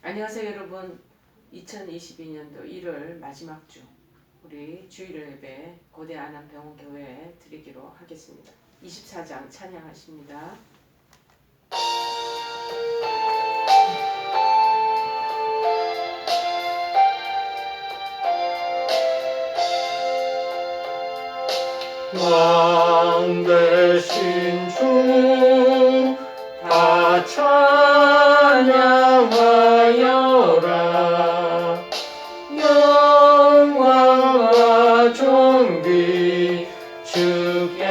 안녕하세요 여러분. 2022년도 1월 마지막 주 우리 주일 예배 고대 안암병원교회에 드리기로 하겠습니다. 24장 찬양하십니다. 왕 되신 주 다 찬양하여라. 영광과 존귀 주께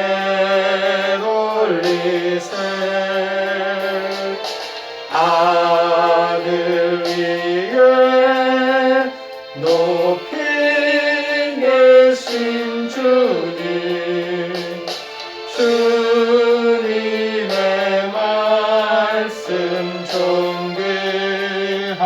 돌리세. 하늘 위에 높이 계신 주님, 주님의 말씀 존귀하도다.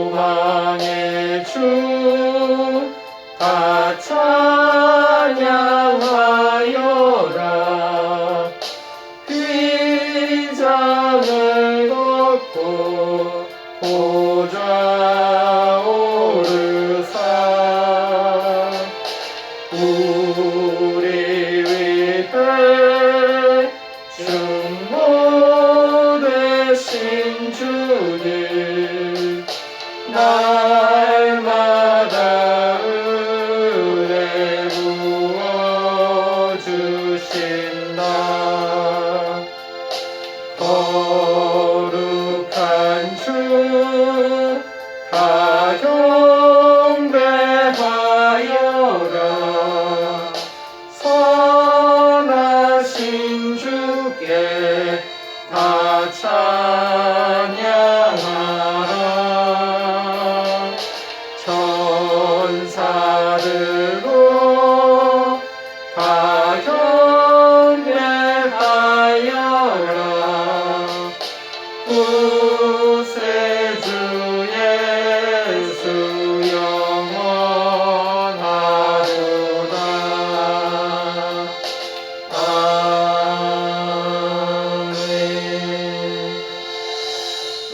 소망의 주 다 찬양하여라. 휘장을 걷고 보좌 오르사 우리 위해 중보 되신 주님, 날마다 은혜 부어주신다. 거룩한 주 다 경배하여라. 선하신 주께 다 찬양하라. 천사들도 다 경배하여라. 구세주 예수 영원하도다. 아멘.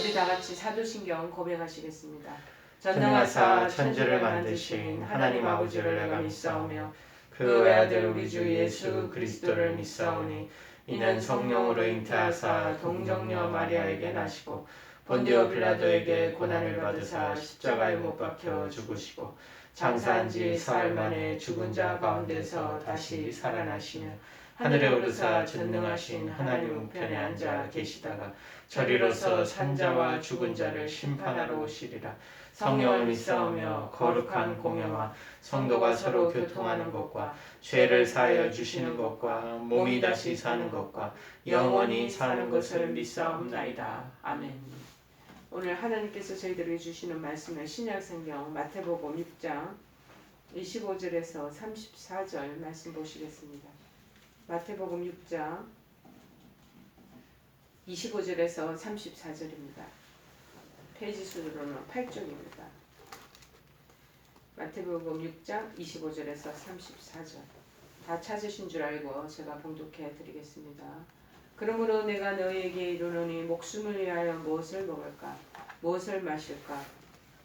우리 다 같이 사도신경 고백하시겠습니다. 전능하사 천지를 만드신 하나님 아버지를 내가 믿사오며 그 외아들 우리 주 예수 그리스도를 믿사오니 이는 성령으로 잉태하사 동정녀 마리아에게 나시고 본디오 빌라도에게 고난을 받으사 십자가에 못 박혀 죽으시고 장사한 지 사흘 만에 죽은 자 가운데서 다시 살아나시며 하늘에 오르사 전능하신 하나님 우편에 앉아 계시다가 저리로서 산자와 죽은 자를 심판하러 오시리라. 성령을 믿사오며 거룩한 공회와 성도가 서로 교통하는 것과 죄를 사하여 주시는 것과 몸이 다시 사는 것과 영원히 사는 것을 믿사옵나이다. 아멘. 오늘 하나님께서 저희들에게 주시는 말씀은 신약성경 마태복음 6장 25절에서 34절 말씀 보시겠습니다. 마태복음 6장 25절에서 34절입니다. 페이지 수로는 8쪽입니다. 마태복음 6장 25절에서 34절. 다 찾으신 줄 알고 제가 봉독해 드리겠습니다. 그러므로 내가 너희에게 이르노니 목숨을 위하여 무엇을 먹을까 무엇을 마실까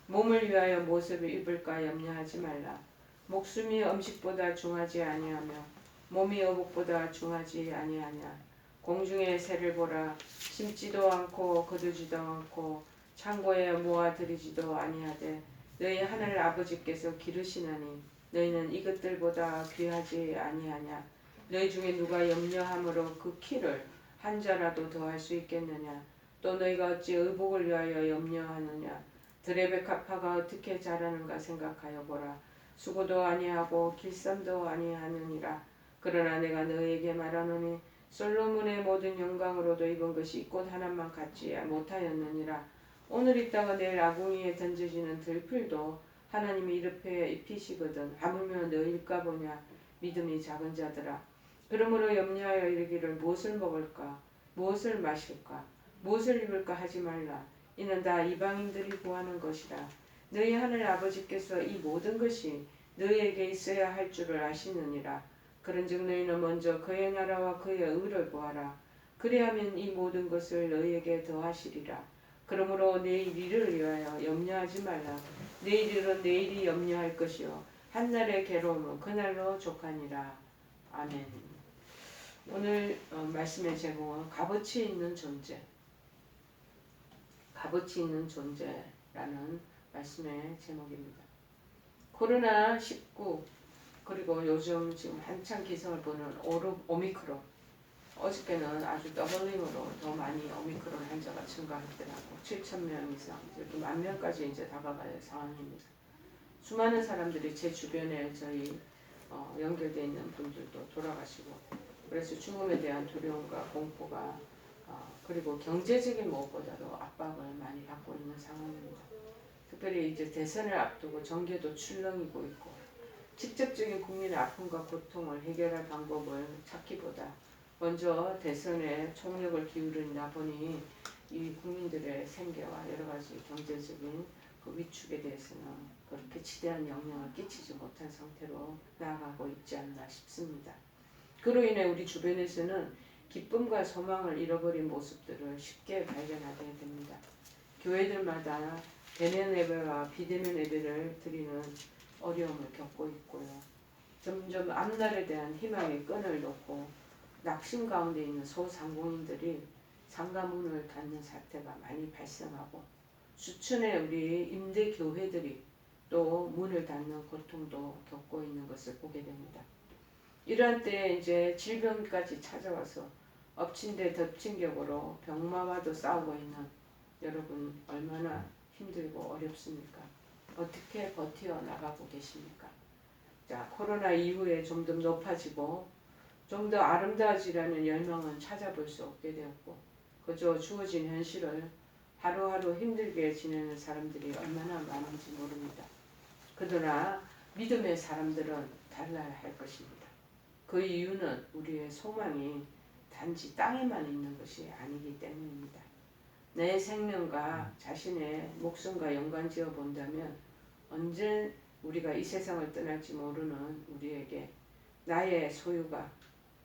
몸을 위하여 무엇을 입을까 염려하지 말라. 목숨이 음식보다 중하지 아니하며 몸이 어복보다 중하지 아니하냐. 공중의 새를 보라. 심지도 않고 거두지도 않고 창고에 모아들이지도 아니하되 너희 하늘 아버지께서 기르시나니 너희는 이것들보다 귀하지 아니하냐. 너희 중에 누가 염려함으로 그 키를 한 자라도 더할 수 있겠느냐. 또 너희가 어찌 의복을 위하여 염려하느냐. 들의 백합화가 어떻게 자라는가 생각하여 보라. 수고도 아니하고 길쌈도 아니하느니라. 그러나 내가 너희에게 말하노니 솔로몬의 모든 영광으로도 입은 것이 꽃 하나만 갖지 못하였느니라. 오늘 있다가 내일 아궁이에 던져지는 들풀도 하나님이 이렇게 입히시거든 하물며 너희일까 보냐. 믿음이 작은 자들아. 그러므로 염려하여 이르기를 무엇을 먹을까 무엇을 마실까 무엇을 입을까 하지 말라. 이는 다 이방인들이 구하는 것이라. 너희 하늘 아버지께서 이 모든 것이 너희에게 있어야 할 줄을 아시느니라. 그런즉 너희는 먼저 그의 나라와 그의 의를 구하라. 그리하면 이 모든 것을 너희에게 더하시리라. 그러므로 내일 일을 위하여 염려하지 말라. 내일 일은 내일이 염려할 것이요 한날의 괴로움은 그날로 족하니라. 아멘. 오늘 말씀의 제목은 값어치 있는 존재. 값어치 있는 존재라는 말씀의 제목입니다. 코로나19 그리고 요즘 지금 한창 기승을 보는 오미크론, 어저께는 아주 더블링으로 더 많이 오미크론 환자가 증가했더라고. 7,000명 이상, 이렇게 10,000명까지 이제 다가갈 상황입니다. 수많은 사람들이 제 주변에 저희 연결되어 있는 분들도 돌아가시고, 그래서 죽음에 대한 두려움과 공포가 그리고 경제적인 무엇보다도 압박을 많이 받고 있는 상황입니다. 특별히 이제 대선을 앞두고 정계도 출렁이고 있고, 직접적인 국민의 아픔과 고통을 해결할 방법을 찾기보다 먼저 대선에 총력을 기울이다 보니 이 국민들의 생계와 여러 가지 경제적인 그 위축에 대해서는 그렇게 지대한 영향을 끼치지 못한 상태로 나아가고 있지 않나 싶습니다. 그로 인해 우리 주변에서는 기쁨과 소망을 잃어버린 모습들을 쉽게 발견하게 됩니다. 교회들마다 대면 예배와 비대면 예배를 드리는 어려움을 겪고 있고요. 점점 앞날에 대한 희망의 끈을 놓고 낙심 가운데 있는 소상공인들이 상가문을 닫는 사태가 많이 발생하고, 수천의 우리 임대 교회들이 또 문을 닫는 고통도 겪고 있는 것을 보게 됩니다. 이러한 때에 이제 질병까지 찾아와서 엎친 데 덮친 격으로 병마와도 싸우고 있는 여러분, 얼마나 힘들고 어렵습니까? 어떻게 버텨 나가고 계십니까? 자, 코로나 이후에 좀 더 높아지고 좀 더 아름다워지라는 열망은 찾아볼 수 없게 되었고, 그저 주어진 현실을 하루하루 힘들게 지내는 사람들이 얼마나 많은지 모릅니다. 그러나 믿음의 사람들은 달라야 할 것입니다. 그 이유는 우리의 소망이 단지 땅에만 있는 것이 아니기 때문입니다. 내 생명과 자신의 목숨과 연관지어 본다면 언제 우리가 이 세상을 떠날지 모르는 우리에게 나의 소유가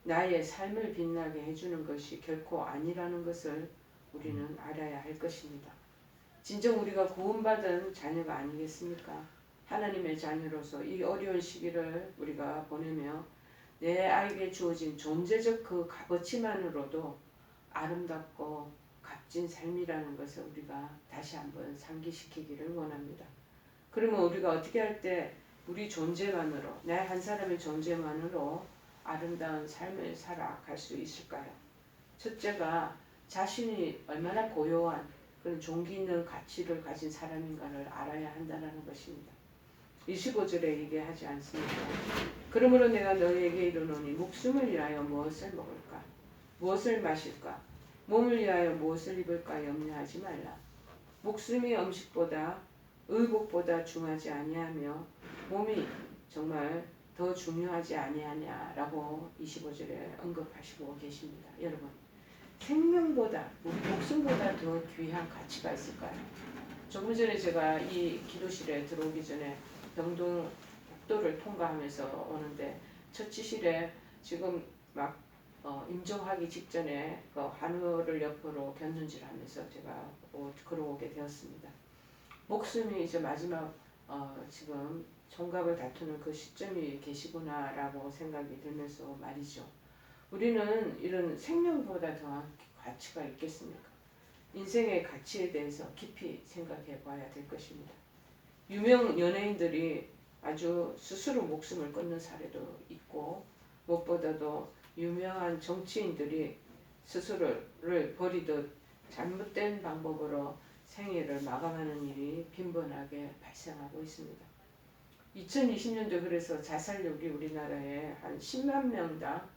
나의 삶을 빛나게 해주는 것이 결코 아니라는 것을 우리는 알아야 할 것입니다. 진정 우리가 구원받은 자녀가 아니겠습니까? 하나님의 자녀로서 이 어려운 시기를 우리가 보내며 내 아이에게 주어진 존재적 그 값어치만으로도 아름답고 값진 삶이라는 것을 우리가 다시 한번 상기시키기를 원합니다. 그러면 우리가 어떻게 할 때 우리 존재만으로, 내 한 사람의 존재만으로 아름다운 삶을 살아갈 수 있을까요? 첫째가 자신이 얼마나 고요한 그런 종기 있는 가치를 가진 사람인가를 알아야 한다는 것입니다. 25절에 얘기하지 않습니까? 그러므로 내가 너희에게 이르노니 목숨을 위하여 무엇을 먹을까? 무엇을 마실까? 몸을 위하여 무엇을 입을까 염려하지 말라. 목숨이 음식보다 의복보다 중하지 아니하며 몸이 정말 더 중요하지 아니하냐라고 25절에 언급하시고 계십니다. 여러분, 생명보다 우리 목숨보다 더 귀한 가치가 있을까요? 조금 전에 제가 이 기도실에 들어오기 전에 병동 복도를 통과하면서 오는데 처치실에 지금 막 임종하기 직전에 그 한우를 옆으로 곁눈질하면서 제가 걸어오게 되었습니다. 목숨이 이제 마지막 지금 총각을 다투는 그 시점이 계시구나라고 생각이 들면서 말이죠. 우리는 이런 생명보다 더한 가치가 있겠습니까? 인생의 가치에 대해서 깊이 생각해 봐야 될 것입니다. 유명 연예인들이 아주 스스로 목숨을 끊는 사례도 있고, 무엇보다도 유명한 정치인들이 스스로를 버리듯 잘못된 방법으로 생애를 마감하는 일이 빈번하게 발생하고 있습니다. 2020년도 그래서 자살률이 우리나라에 한 10만 명당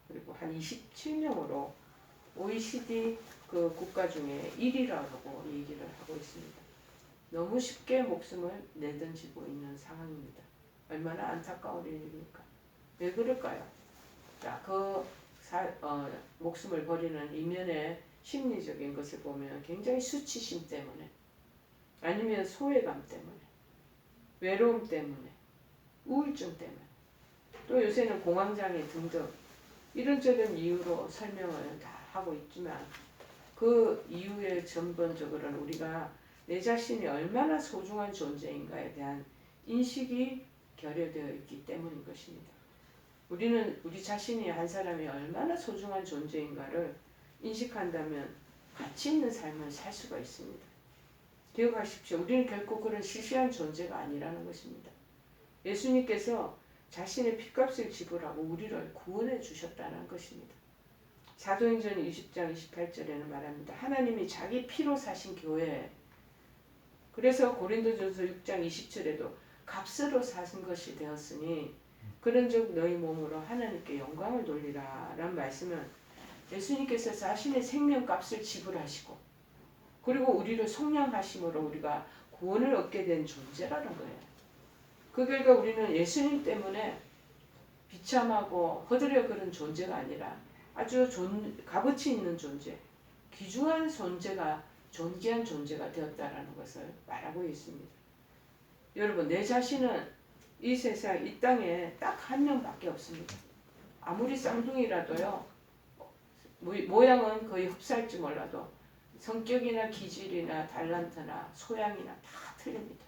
그리고 한 27명으로 OECD 그 국가 중에 1위라고 얘기를 하고 있습니다. 너무 쉽게 목숨을 내던지고 있는 상황입니다. 얼마나 안타까운 일입니까? 왜 그럴까요? 자, 목숨을 버리는 이면의 심리적인 것을 보면 굉장히 수치심 때문에, 아니면 소외감 때문에, 외로움 때문에, 우울증 때문에, 또 요새는 공황장애 등등 이런저런 이유로 설명을 다 하고 있지만 그 이후에 전반적으로는 우리가 내 자신이 얼마나 소중한 존재인가에 대한 인식이 결여되어 있기 때문인 것입니다. 우리는 우리 자신이 한 사람이 얼마나 소중한 존재인가를 인식한다면 가치 있는 삶을 살 수가 있습니다. 기억하십시오. 우리는 결코 그런 시시한 존재가 아니라는 것입니다. 예수님께서 자신의 핏값을 지불하고 우리를 구원해 주셨다는 것입니다. 사도행전 20장 28절에는 말합니다. 하나님이 자기 피로 사신 교회, 그래서 고린도전서 6장 20절에도 값으로 사신 것이 되었으니 그런즉 너희 몸으로 하나님께 영광을 돌리라 라는 말씀은 예수님께서 자신의 생명값을 지불하시고 그리고 우리를 속량하심으로 우리가 구원을 얻게 된 존재라는 거예요. 그 결과 우리는 예수님 때문에 비참하고 허드레 그런 존재가 아니라 아주 값어치 있는 존재, 귀중한 존재가 존귀한 존재가 되었다라는 것을 말하고 있습니다. 여러분, 내 자신은 이 세상, 이 땅에 딱 한 명밖에 없습니다. 아무리 쌍둥이라도요, 모양은 거의 흡사할지 몰라도 성격이나 기질이나 달란트나 소양이나 다 틀립니다.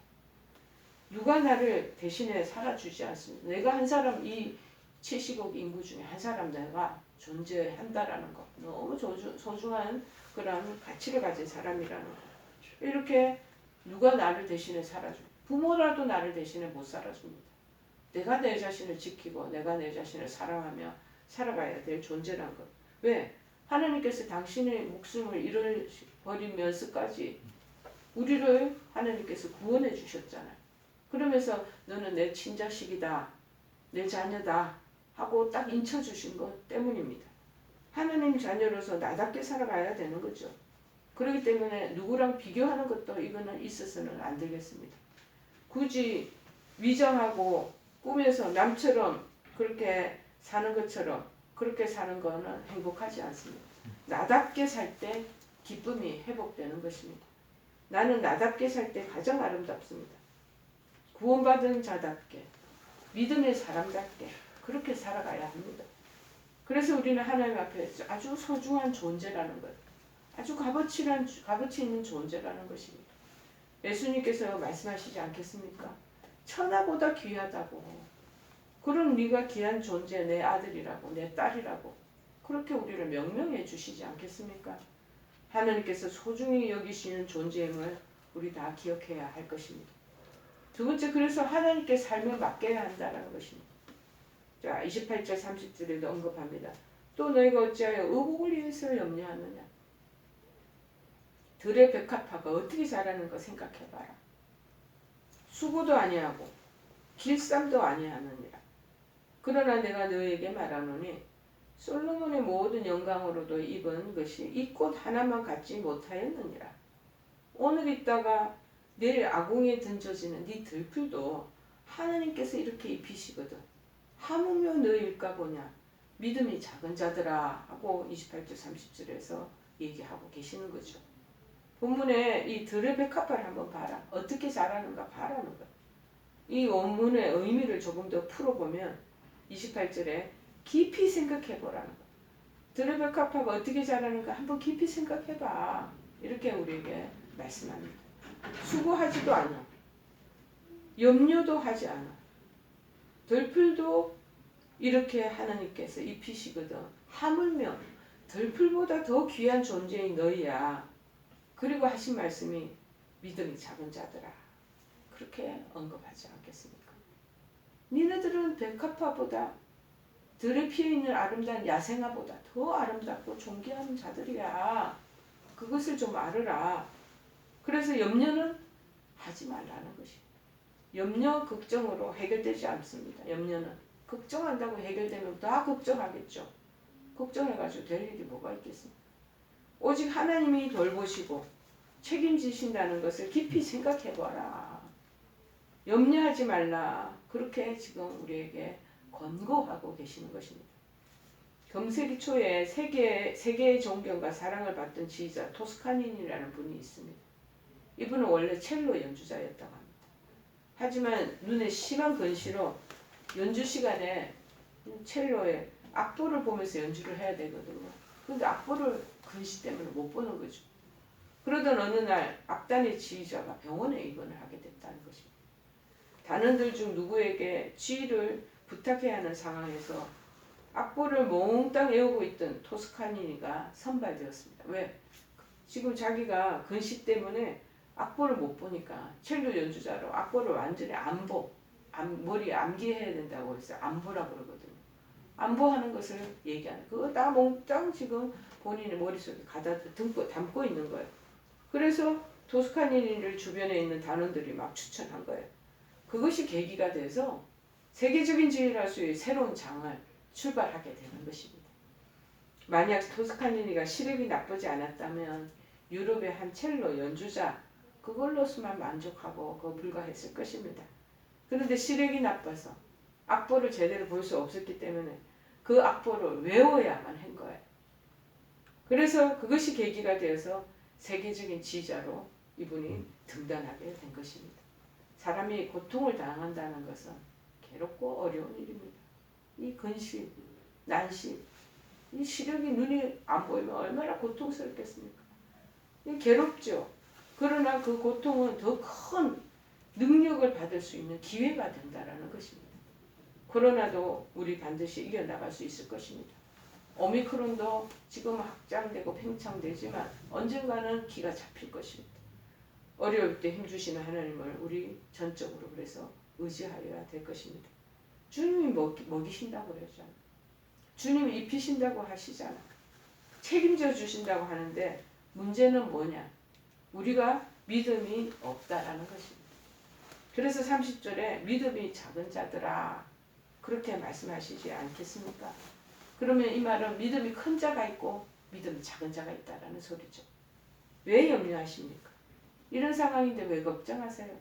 누가 나를 대신에 살아주지 않습니다. 내가 한 사람, 이 70억 인구 중에 한 사람 내가 존재한다라는 것, 너무 소중한 그런 가치를 가진 사람이라는 것. 이렇게 누가 나를 대신에 살아줍니다. 부모라도 나를 대신에 못 살아줍니다. 내가 내 자신을 지키고 내가 내 자신을 사랑하며 살아가야 될 존재란 것. 왜? 하나님께서 당신의 목숨을 잃어버리면서까지 우리를 하나님께서 구원해 주셨잖아요. 그러면서 너는 내 친자식이다, 내 자녀다 하고 딱 인쳐주신 것 때문입니다. 하나님 자녀로서 나답게 살아가야 되는 거죠. 그렇기 때문에 누구랑 비교하는 것도 이거는 있어서는 안 되겠습니다. 굳이 위장하고 꾸며서 남처럼 그렇게 사는 것처럼 그렇게 사는 거는 행복하지 않습니다. 나답게 살 때 기쁨이 회복되는 것입니다. 나는 나답게 살 때 가장 아름답습니다. 구원받은 자답게, 믿음의 사람답게 그렇게 살아가야 합니다. 그래서 우리는 하나님 앞에 아주 소중한 존재라는 것, 아주 값어치 있는 존재라는 것입니다. 예수님께서 말씀하시지 않겠습니까? 천하보다 귀하다고. 그런 네가 귀한 존재, 내 아들이라고, 내 딸이라고 그렇게 우리를 명명해 주시지 않겠습니까? 하나님께서 소중히 여기시는 존재임을 우리 다 기억해야 할 것입니다. 두 번째, 그래서 하나님께 삶을 맡겨야 한다는 것입니다. 자, 28절 30절에도 언급합니다. 또 너희가 어찌하여 의복을 위해서 염려하느냐. 들의 백합화가 어떻게 자라는가 생각해봐라. 수고도 아니하고 길쌈도 아니하느니라. 그러나 내가 너희에게 말하노니 솔로몬의 모든 영광으로도 입은 것이 이 꽃 하나만 갖지 못하였느니라. 오늘 있다가 내일 아궁이에 던져지는 네 들풀도 하나님께서 이렇게 입히시거든. 하물며 너희일까 보냐. 믿음이 작은 자들아 하고 28절 30절에서 얘기하고 계시는 거죠. 본문에 이 들의 백합화를 한번 봐라. 어떻게 자라는가 봐라는 거야. 이 원문의 의미를 조금 더 풀어보면 28절에 깊이 생각해보라는 거야. 들의 백합화가 어떻게 자라는가 한번 깊이 생각해봐. 이렇게 우리에게 말씀합니다. 수고하지도 않아. 염려도 하지 않아. 들풀도 이렇게 하나님께서 입히시거든. 하물며 들풀보다 더 귀한 존재인 너희야. 그리고 하신 말씀이 믿음이 작은 자들아. 그렇게 언급하지 않겠습니까? 니네들은 백합화보다 들에 피어있는 아름다운 야생화보다 더 아름답고 존귀한 자들이야. 그것을 좀 알으라. 그래서 염려는 하지 말라는 것입니다. 염려, 걱정으로 해결되지 않습니다. 염려는 걱정한다고 해결되면 다 걱정하겠죠. 걱정해가지고 될 일이 뭐가 있겠습니까? 오직 하나님이 돌보시고 책임지신다는 것을 깊이 생각해봐라. 염려하지 말라. 그렇게 지금 우리에게 권고하고 계시는 것입니다. 경세기 초에 세계의 존경과 사랑을 받던 지휘자 토스카니니라는 분이 있습니다. 이분은 원래 첼로 연주자였다고 합니다. 하지만 눈에 심한 근시로 연주 시간에 첼로의 악보를 보면서 연주를 해야 되거든요. 근데 악보를 근시 때문에 못 보는 거죠. 그러던 어느 날 악단의 지휘자가 병원에 입원을 하게 됐다는 것입니다. 단원들 중 누구에게 지휘를 부탁해야 하는 상황에서 악보를 몽땅 외우고 있던 토스카니니가 선발되었습니다. 왜? 지금 자기가 근시 때문에 악보를 못 보니까 첼로 연주자로 악보를 완전히 머리에 암기해야 된다고 했어요. 안보라고 그러거든요. 안보하는 것을 얘기하는 그거 다 몽땅 지금 본인의 머릿속에 담고 있는 거예요. 그래서 토스카니니를 주변에 있는 단원들이 막 추천한 거예요. 그것이 계기가 돼서 세계적인 지휘라수의 새로운 장을 출발하게 되는 것입니다. 만약 토스카니니가 시력이 나쁘지 않았다면 유럽의 한 첼로 연주자 그걸로서만 만족하고 불과했을 것입니다. 그런데 시력이 나빠서 악보를 제대로 볼 수 없었기 때문에 그 악보를 외워야만 한 거예요. 그래서 그것이 계기가 되어서 세계적인 지휘자로 이분이 등단하게 된 것입니다. 사람이 고통을 당한다는 것은 괴롭고 어려운 일입니다. 이 근심, 난심, 이 시력이 눈이 안 보이면 얼마나 고통스럽겠습니까? 괴롭죠. 그러나 그 고통은 더 큰 능력을 받을 수 있는 기회가 된다는 것입니다. 코로나도 우리 반드시 이겨나갈 수 있을 것입니다. 오미크론도 지금 확장되고 팽창되지만 언젠가는 기가 잡힐 것입니다. 어려울 때 힘주시는 하나님을 우리 전적으로 그래서 의지하여야 될 것입니다. 주님이 먹이신다고 그러잖아요. 주님이 입히신다고 하시잖아요. 책임져 주신다고 하는데 문제는 뭐냐? 우리가 믿음이 없다라는 것입니다. 그래서 30절에 믿음이 작은 자들아 그렇게 말씀하시지 않겠습니까? 그러면 이 말은 믿음이 큰 자가 있고 믿음이 작은 자가 있다라는 소리죠. 왜 염려하십니까? 이런 상황인데 왜 걱정하세요?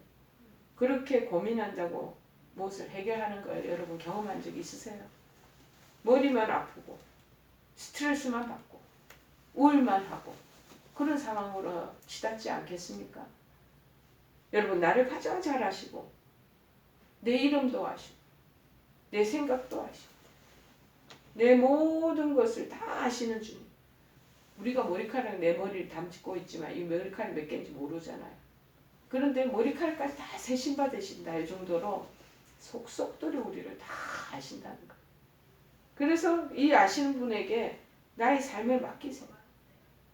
그렇게 고민한다고 무엇을 해결하는 걸 여러분 경험한 적 있으세요? 머리만 아프고 스트레스만 받고 우울만 하고 그런 상황으로 치닫지 않겠습니까? 여러분 나를 가장 잘 아시고 내 이름도 아시고 내 생각도 아시고 내 모든 것을 다 아시는 주님. 우리가 머리카락 내 머리를 담고 있지만 이 머리카락 몇 개인지 모르잖아요. 그런데 머리카락까지 다 세신받으신다 할 정도로 속속들이 우리를 다 아신다는 거예요. 그래서 이 아시는 분에게 나의 삶을 맡기세요.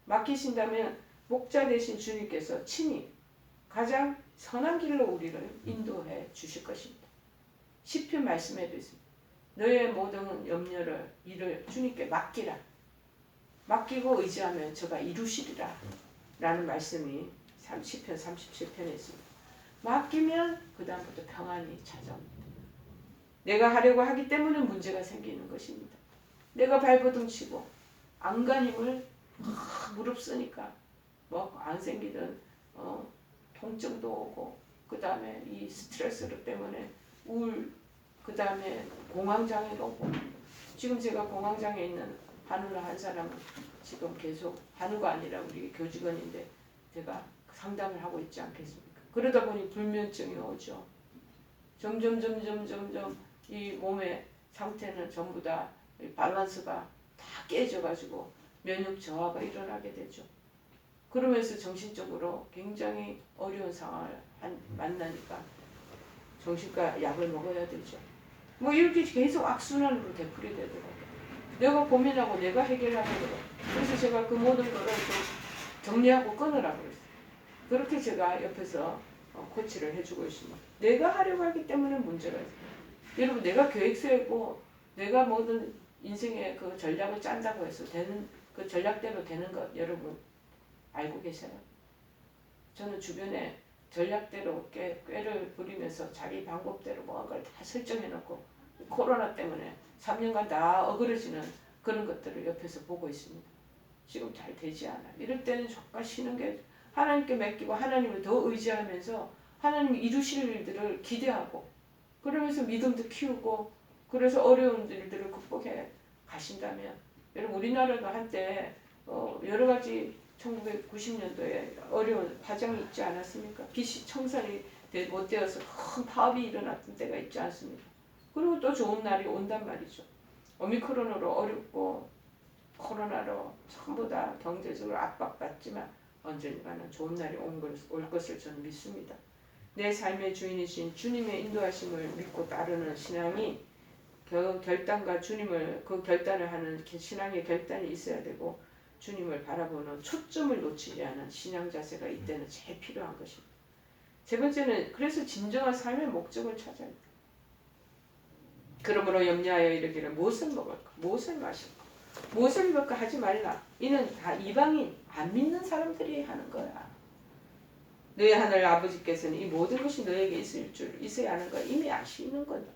맡기신다면 목자 되신 주님께서 친히 가장 선한 길로 우리를 인도해 주실 것입니다. 시편 말씀에도 있습니다. 너의 모든 염려를 일을 주님께 맡기라. 맡기고 의지하면 저가 이루시리라 라는 말씀이 시편 37편에 있습니다. 맡기면 그 다음부터 평안이 찾아옵니다. 내가 하려고 하기 때문에 문제가 생기는 것입니다. 내가 발버둥 치고 안간힘을 무릎 쓰니까 뭐 안 생기던 통증도 오고 그 다음에 이 스트레스 때문에 우울 그 다음에 공황장애도 오고 지금 제가 공황장애 있는 한우나 한 사람은 지금 계속 한우가 아니라 우리 교직원인데 제가 상담을 하고 있지 않겠습니까? 그러다 보니 불면증이 오죠. 점점 이 몸의 상태는 전부 다 밸런스가 다 깨져가지고 면역 저하가 일어나게 되죠. 그러면서 정신적으로 굉장히 어려운 상황을 만나니까 정신과 약을 먹어야 되죠. 뭐 이렇게 계속 악순환으로 되풀이 되더라고요. 내가 고민하고 내가 해결하는 거로. 그래서 제가 그 모든 거를 좀 정리하고 끊으라고 그랬어요. 그렇게 제가 옆에서 코치를 해주고 있습니다. 내가 하려고 하기 때문에 문제가 있어요. 여러분 내가 계획 세우고 내가 모든 인생의 그 전략을 짠다고 해서 되는 그 전략대로 되는 것 여러분 알고 계세요? 저는 주변에 전략대로 꾀를 부리면서 자기 방법대로 뭔가를 다 설정해놓고 코로나 때문에 3년간 다 어그러지는 그런 것들을 옆에서 보고 있습니다. 지금 잘 되지 않아. 이럴 때는 잠깐 쉬는 게 하나님께 맡기고 하나님을 더 의지하면서 하나님이 이루실 일들을 기대하고 그러면서 믿음도 키우고 그래서 어려운 일들을 극복해 가신다면 여러분 우리나라도 한때 여러 가지 1990년도에 어려운 파장이 있지 않았습니까? 빚이 청산이 못 되어서 큰 파업이 일어났던 때가 있지 않습니까? 그리고 또 좋은 날이 온단 말이죠. 오미크론으로 어렵고 코로나로 전부 다 경제적으로 압박받지만 언젠가는 좋은 날이 올 것을 저는 믿습니다. 내 삶의 주인이신 주님의 인도하심을 믿고 따르는 신앙이 결단과 주님을 그 결단을 하는 신앙의 결단이 있어야 되고 주님을 바라보는 초점을 놓치지 않은 신앙 자세가 이때는 제일 필요한 것입니다. 세 번째는 그래서 진정한 삶의 목적을 찾아야 합니다. 그러므로 염려하여 이르기를 무엇을 먹을까 무엇을 마실까 무엇을 입을까 하지 말라. 이는 다 이방인 안 믿는 사람들이 하는 거야. 너희 하늘 아버지께서는 이 모든 것이 너에게 있어야 하는 걸 이미 아시는 거다.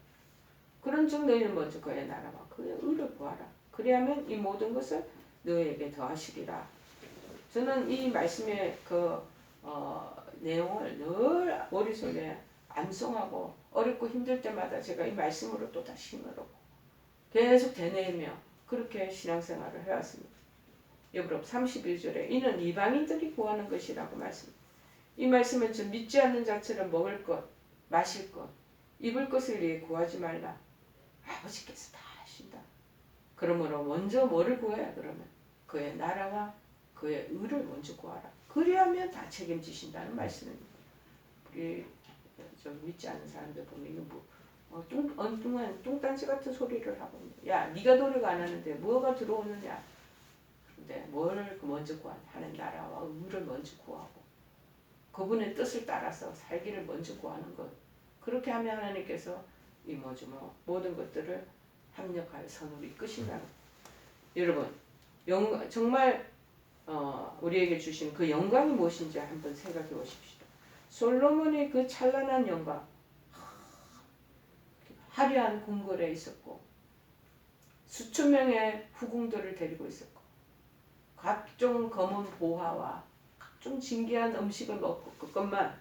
그런즉 너희는 먼저 그의 나라와 그의 의를 구하라. 그리하면 이 모든 것을 너희에게 더하시리라. 저는 이 말씀의 내용을 늘 머릿속에 암송하고 어렵고 힘들 때마다 제가 이 말씀으로 또 다시 힘을 얻고 계속 되뇌이며 그렇게 신앙생활을 해왔습니다. 여러분 31절에 이는 이방인들이 구하는 것이라고 말씀합니다. 이 말씀은 저 믿지 않는 자처럼 먹을 것, 마실 것, 입을 것을 위해 구하지 말라. 아버지께서 다 하신다. 그러므로 먼저 뭐를 구해야 그러면 그의 나라와 그의 의를 먼저 구하라. 그리하면 다 책임지신다는 말씀입니다. 우리 좀 믿지 않는 사람들 보면 이거 엉뚱한 뚱딴지 같은 소리를 하고 야 네가 노력 안 하는데 뭐가 들어오느냐. 근데 뭘 먼저 구하냐. 하는 나라와 의를 먼저 구하고 그분의 뜻을 따라서 살기를 먼저 구하는 것. 그렇게 하면 하나님께서 이 모든 것들을 합력하여 선으로 이끄신다는 것. 여러분 정말 우리에게 주신 그 영광이 무엇인지 한번 생각해 보십시오. 솔로몬의 그 찬란한 영광, 화려한 궁궐에 있었고 수천 명의 후궁들을 데리고 있었고 각종 검은 보화와 각종 진귀한 음식을 먹고 그것만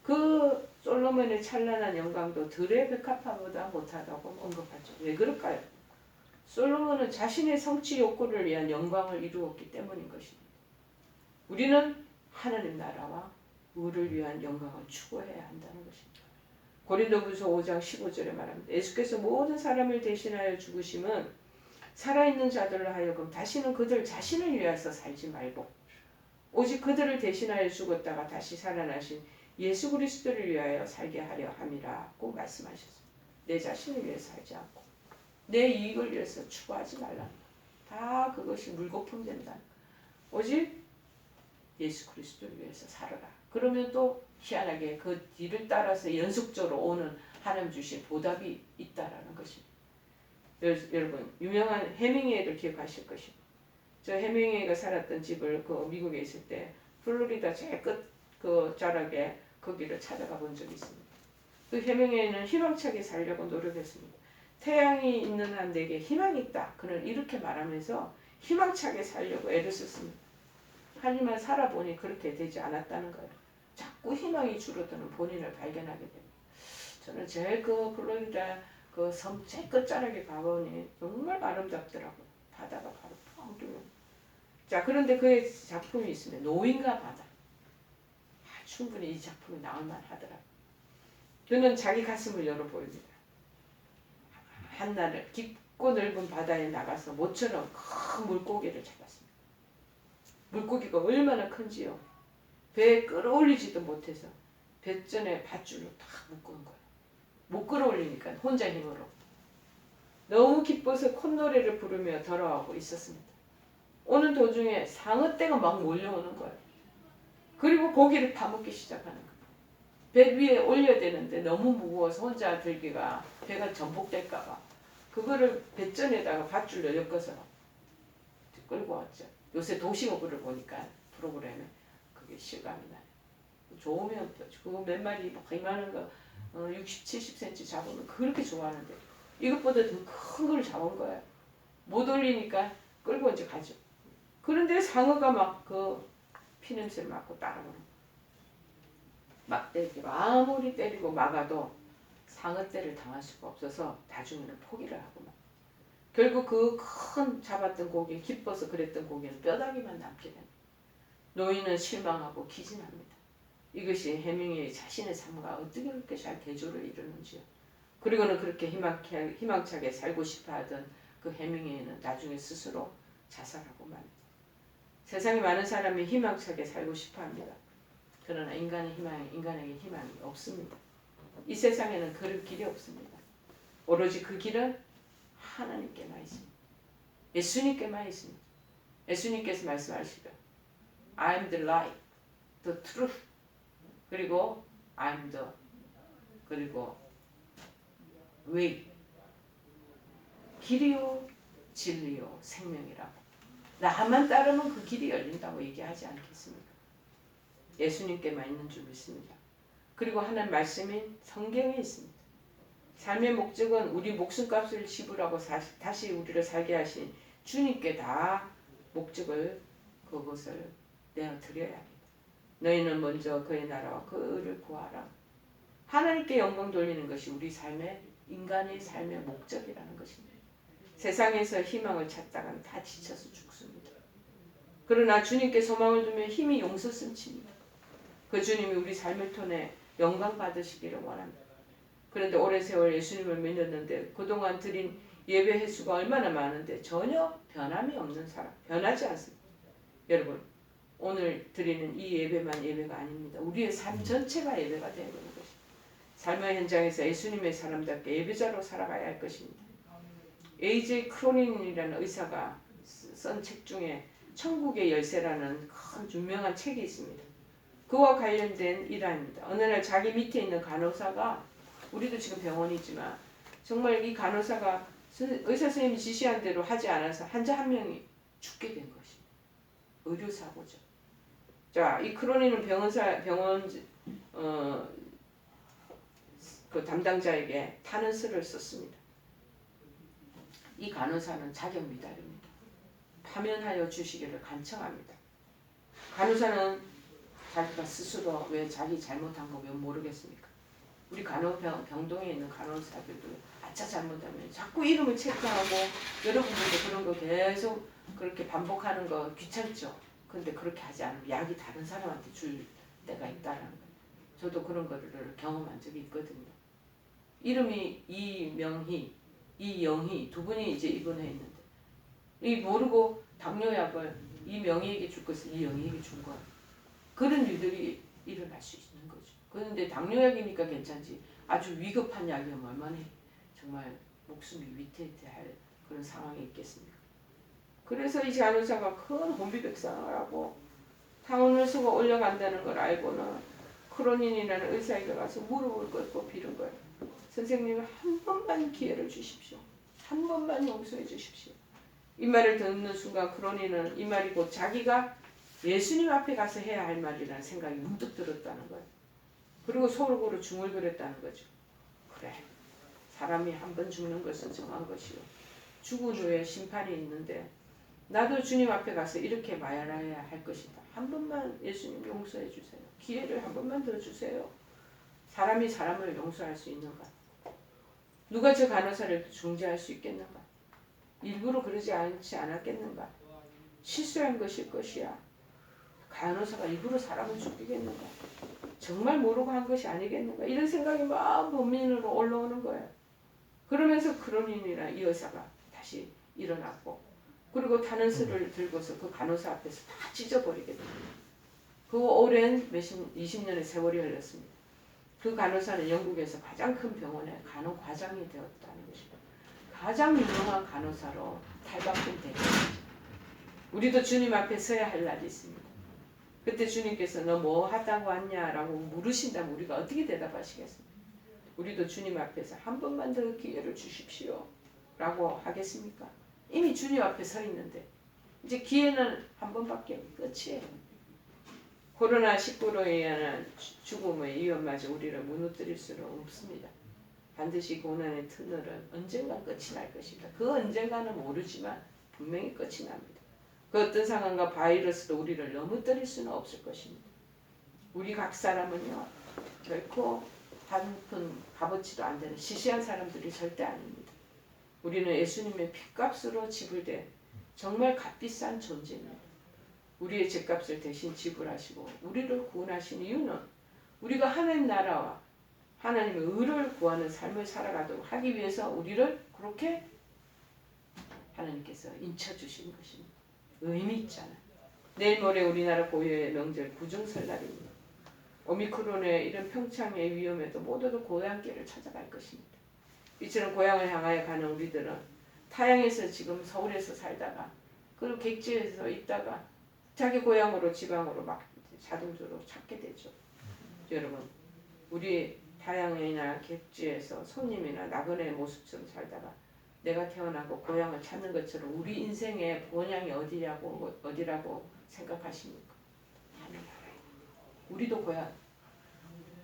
그 솔로몬의 찬란한 영광도 들의 백합화보다 못하다고 언급하죠. 왜 그럴까요? 솔로몬은 자신의 성취 욕구를 위한 영광을 이루었기 때문인 것입니다. 우리는 하나님 나라와 의를 위한 영광을 추구해야 한다는 것입니다. 고린도후서 5장 15절에 말합니다. 예수께서 모든 사람을 대신하여 죽으심은 살아있는 자들로 하여금 다시는 그들 자신을 위해서 살지 말고 오직 그들을 대신하여 죽었다가 다시 살아나신 예수 그리스도를 위하여 살게 하려 함이라고 말씀하셨습니다. 내 자신을 위해서 살지 않고 내 이익을 위해서 추구하지 말라. 다 그것이 물거품 된다. 오직 예수 그리스도를 위해서 살아라. 그러면 또 희한하게 그 뒤를 따라서 연속적으로 오는 하나님 주신 보답이 있다라는 것입니다. 여러분 유명한 해밍웨이를 기억하실 것입니다. 저 해밍웨이가 살았던 집을 그 미국에 있을 때 플로리다 제일 끝 그 자락에 거기를 찾아가 본 적이 있습니다. 그 해밍웨이는 희망차게 살려고 노력했습니다. 태양이 있는 한 내게 희망이 있다. 그는 이렇게 말하면서 희망차게 살려고 애를 썼습니다. 하지만 살아보니 그렇게 되지 않았다는 거예요. 자꾸 희망이 줄어드는 본인을 발견하게 됩니다. 저는 제일 그 플로리다 그 섬 제일 끝자락에 가보니 정말 아름답더라고요. 바다가 바로 펑 뚫려. 자 그런데 그의 작품이 있습니다. 노인과 바다. 충분히 이 작품이 나올 만하더라고요. 그는 자기 가슴을 열어 보입니다. 한날을 깊고 넓은 바다에 나가서 모처럼 큰 물고기를 잡았습니다. 물고기가 얼마나 큰지요. 배에 끌어올리지도 못해서 뱃전에 밧줄로 다 묶은 거예요. 못 끌어올리니까 혼자 힘으로. 너무 기뻐서 콧노래를 부르며 돌아오고 있었습니다. 오는 도중에 상어떼가 막 몰려오는 거예요. 그리고 고기를 파먹기 시작하는 거예요. 배 위에 올려야 되는데 너무 무거워서 혼자 들기가 배가 전복될까봐 그거를 뱃전에다가 밧줄로 엮어서 끌고 왔죠. 요새 도시오브를 보니까 프로그램에 그게 실감이 나요. 좋으면 그거 몇 마리 막 이만한 거 60, 70cm 잡으면 그렇게 좋아하는데 이것보다 더 큰 걸 잡은 거예요. 못 올리니까 끌고 이제 가죠. 그런데 상어가 막 그 피냄새를 맡고 따라오는 거예요. 막 때리고 아무리 때리고 막아도 상어떼를 당할 수가 없어서 나중에는 포기를 하고 막. 결국 그 큰 잡았던 고기 기뻐서 그랬던 고기는 뼈다귀만 남게 됩니다. 노인은 실망하고 기진합니다. 이것이 해밍웨이 자신의 삶과 어떻게 그렇게 잘 대조를 이루는지요. 그리고는 그렇게 희망차게 살고 싶어 하던 그 해밍웨이는 나중에 스스로 자살하고 만. 세상에 많은 사람이 희망차게 살고 싶어합니다. 그러나 인간에게 희망이 없습니다. 이 세상에는 그런 길이 없습니다. 오로지 그 길은 하나님께만 있습니다. 예수님께만 있습니다. 예수님께서 말씀하시죠. I'm the light, the truth, 그리고 I'm the, 그리고 way, 길이요 진리요 생명이라고. 나만 따르면 그 길이 열린다고 얘기하지 않겠습니까? 예수님께만 있는 줄 믿습니다. 그리고 하나님 말씀인 성경에 있습니다. 삶의 목적은 우리 목숨값을 지불하고 다시 우리를 살게 하신 주님께 다 목적을 그것을 내어드려야 합니다. 너희는 먼저 그의 나라와 그를 구하라. 하나님께 영광 돌리는 것이 우리 삶의 인간의 삶의 목적이라는 것입니다. 세상에서 희망을 찾다가는 다 지쳐서 죽습니다. 그러나 주님께 소망을 두면 힘이 용솟음칩니다. 그 주님이 우리 삶을 통해 영광 받으시기를 원합니다. 그런데 오랜 세월 예수님을 믿었는데 그동안 드린 예배 횟수가 얼마나 많은데 전혀 변함이 없는 사람, 변하지 않습니다. 여러분, 오늘 드리는 이 예배만 예배가 아닙니다. 우리의 삶 전체가 예배가 되는 것입니다. 삶의 현장에서 예수님의 사람답게 예배자로 살아가야 할 것입니다. A.J. 크로닌이라는 의사가 쓴 책 중에 천국의 열쇠라는 큰 유명한 책이 있습니다. 그와 관련된 일화입니다. 어느 날 자기 밑에 있는 간호사가, 우리도 지금 병원이지만 정말 이 간호사가 의사 선생님이 지시한 대로 하지 않아서 환자 한 명이 죽게 된 것입니다. 의료사고죠. 자, 이 크로닌은 병원 그 담당자에게 탄원서를 썼습니다. 이 간호사는 자격 미달입니다. 파면하여 주시기를 간청합니다. 간호사는 자기가 스스로 왜 자기 잘못한 거 왜 모르겠습니까? 우리 병동에 있는 간호사들도 아차 잘못하면 자꾸 이름을 체크하고, 여러분들도 그런 거 계속 그렇게 반복하는 거 귀찮죠? 근데 그렇게 하지 않으면 약이 다른 사람한테 줄 때가 있다라는 거예요. 저도 그런 거를 경험한 적이 있거든요. 이름이 이명희, 이영희 두 분이 이제 입원해 있는데 이 모르고 당뇨약을 이명희에게 줄 것을 이영희에게 준 거예요. 그런 일들이 일어날 수 있는 거죠. 그런데 당뇨약이니까 괜찮지 아주 위급한 약이면 얼마나 정말 목숨이 위태위태할 그런 상황이 있겠습니까? 그래서 이 간호사가 큰 혼비백산을 하고 탄원서가 올라간다는 걸 알고는 크로닌이라는 의사에게 가서 무릎을 꿇고 빌은 거예요. 선생님, 한 번만 기회를 주십시오. 한 번만 용서해 주십시오. 이 말을 듣는 순간 크로닌은 이 말이 곧 자기가 예수님 앞에 가서 해야 할 말이라는 생각이 문득 들었다는 거예요. 그리고 속으로 중얼거렸다는 거죠. 그래, 사람이 한 번 죽는 것은 정한 것이요. 죽은 후에 심판이 있는데 나도 주님 앞에 가서 이렇게 말해야 할 것이다. 한 번만 예수님 용서해 주세요. 기회를 한 번만 더 주세요. 사람이 사람을 용서할 수 있는가? 누가 저 간호사를 중재할 수 있겠는가? 일부러 그러지 않았겠는가? 실수한 것일 것이야. 간호사가 일부러 사람을 죽이겠는가? 정말 모르고 한 것이 아니겠는가? 이런 생각이 막 범민으로 올라오는 거예요. 그러면서 크로닌이나 이 의사가 다시 일어났고, 그리고 탄원서를 들고서 그 간호사 앞에서 다 찢어버리게 됩니다. 그 오랜 20년의 세월이 흘렀습니다. 그 간호사는 영국에서 가장 큰 병원의 간호과장이 되었다는 것입니다. 가장 유명한 간호사로 탈바꿈 된 것이죠. 우리도 주님 앞에 서야 할 날이 있습니다. 그때 주님께서 너 뭐 하다고 왔냐라고 물으신다면 우리가 어떻게 대답하시겠습니까? 우리도 주님 앞에서 한 번만 더 기회를 주십시오 라고 하겠습니까? 이미 주님 앞에 서 있는데 이제 기회는 한 번밖에 끝이에요. 코로나19로 인한 죽음의 위험마저 우리를 무너뜨릴 수는 없습니다. 반드시 고난의 터널은 언젠가 끝이 날 것입니다. 그 언젠가는 모르지만 분명히 끝이 납니다. 그 어떤 상황과 바이러스도 우리를 넘어뜨릴 수는 없을 것입니다. 우리 각 사람은요, 결코 한 푼 값어치도 안 되는 시시한 사람들이 절대 아닙니다. 우리는 예수님의 핏값으로 지불된 정말 값비싼 존재입니다. 우리의 죗값을 대신 지불하시고 우리를 구원하신 이유는 우리가 하나님 나라와 하나님의 의를 구하는 삶을 살아가도록 하기 위해서 우리를 그렇게 하나님께서 인쳐주신 것입니다. 의미 있잖아. 내일 모레 우리나라 고유의 명절 구중설날입니다. 오미크론의 이런 평창의 위험에도 모두들 고향길을 찾아갈 것입니다. 이처럼 고향을 향하여 가는 우리들은 타향에서 지금 서울에서 살다가 그리고 객지에서 있다가 자기 고향으로 지방으로 막 자동적으로 찾게 되죠. 여러분, 우리 타향이나 객지에서 손님이나 나그네의 모습처럼 살다가 내가 태어나고 고향을 찾는 것처럼 우리 인생의 본향이 어디라고 생각하십니까? 하늘나라에. 우리도 고향.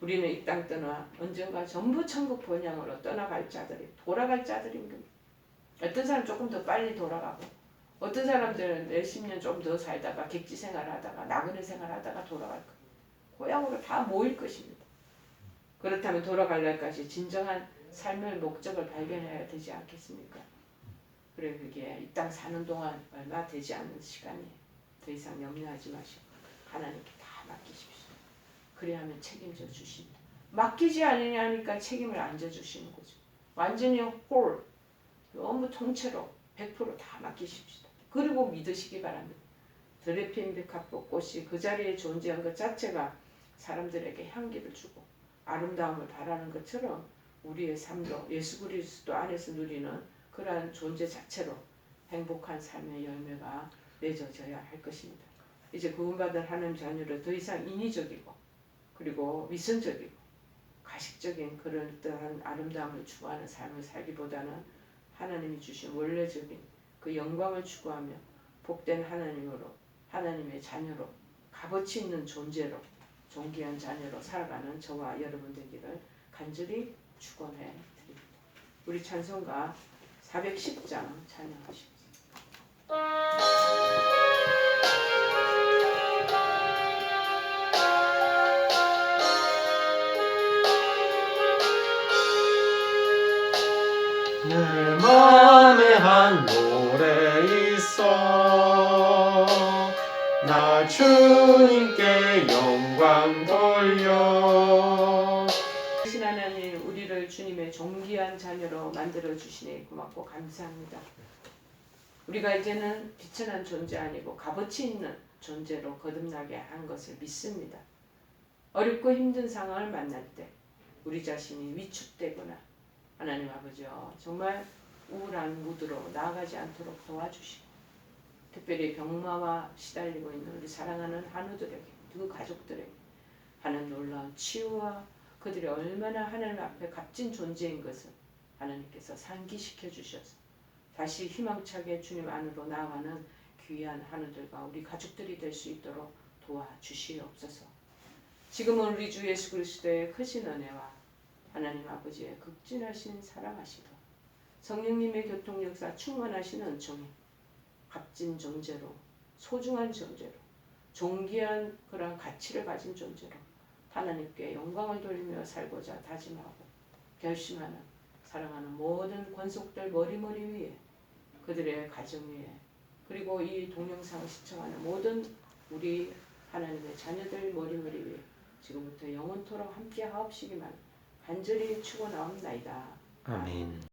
우리는 이 땅 떠나 언젠가 전부 천국 본향으로 떠나갈 자들이 돌아갈 자들인 겁니다. 어떤 사람 조금 더 빨리 돌아가고 어떤 사람들은 몇십 년 좀 더 살다가 객지 생활하다가 나그네 생활하다가 돌아갈 거예요. 고향으로 다 모일 것입니다. 그렇다면 돌아갈 날까지 진정한 삶의 목적을 발견해야 되지 않겠습니까? 그래 그게 이 땅 사는 동안 얼마 되지 않는 시간이에요. 더 이상 염려하지 마시고 하나님께 다 맡기십시오. 그래야만 책임져 주십니다. 맡기지 않으니까 책임을 안 져주시는 거죠. 완전히 홀, 너무 통째로 100%다 맡기십시다. 그리고 믿으시기 바랍니다. 드레핀 백합꽃이 그 자리에 존재한 것 자체가 사람들에게 향기를 주고 아름다움을 바라는 것처럼 우리의 삶도 예수 그리스도 안에서 누리는 그러한 존재 자체로 행복한 삶의 열매가 맺어져야 할 것입니다. 이제 구원받은 하나님 자녀로 더 이상 인위적이고 그리고 위선적이고 가식적인 그런 떠한 아름다움을 추구하는 삶을 살기보다는 하나님이 주신 원래적인 그 영광을 추구하며 복된 하나님으로 하나님의 자녀로 값어치 있는 존재로 존귀한 자녀로 살아가는 저와 여러분 되기를 간절히 축원해 드립니다. 우리 찬송가 410장 찬양하십시오. 내 맘에 한 노래 있어 나 주님께 영광 돌려. 신 하나님 우리를 주님의 존귀한 자녀로 만들어 주시니 고맙고 감사합니다. 우리가 이제는 비천한 존재 아니고 값어치 있는 존재로 거듭나게 한 것을 믿습니다. 어렵고 힘든 상황을 만날 때 우리 자신이 위축되거나 하나님 아버지여 정말 우울한 무드로 나아가지 않도록 도와주시고 특별히 병마와 시달리고 있는 우리 사랑하는 한우들에게 그 가족들에게 하나님 놀라운 치유와 그들이 얼마나 하나님 앞에 값진 존재인 것을 하나님께서 상기시켜 주셔서 다시 희망차게 주님 안으로 나아가는 귀한 한우들과 우리 가족들이 될 수 있도록 도와주시옵소서. 지금은 우리 주 예수 그리스도의 크신 은혜와 하나님 아버지의 극진하신 사랑하시고 성령님의 교통 역사 충만하신 은총이 값진 존재로 소중한 존재로 존귀한 그런 가치를 가진 존재로 하나님께 영광을 돌리며 살고자 다짐하고 결심하는 사랑하는 모든 권속들 머리머리 위에 그들의 가정 위에 그리고 이 동영상을 시청하는 모든 우리 하나님의 자녀들 머리머리 위에 지금부터 영원토록 함께 하옵시기만 간절히 축원하옵나이다. 아멘.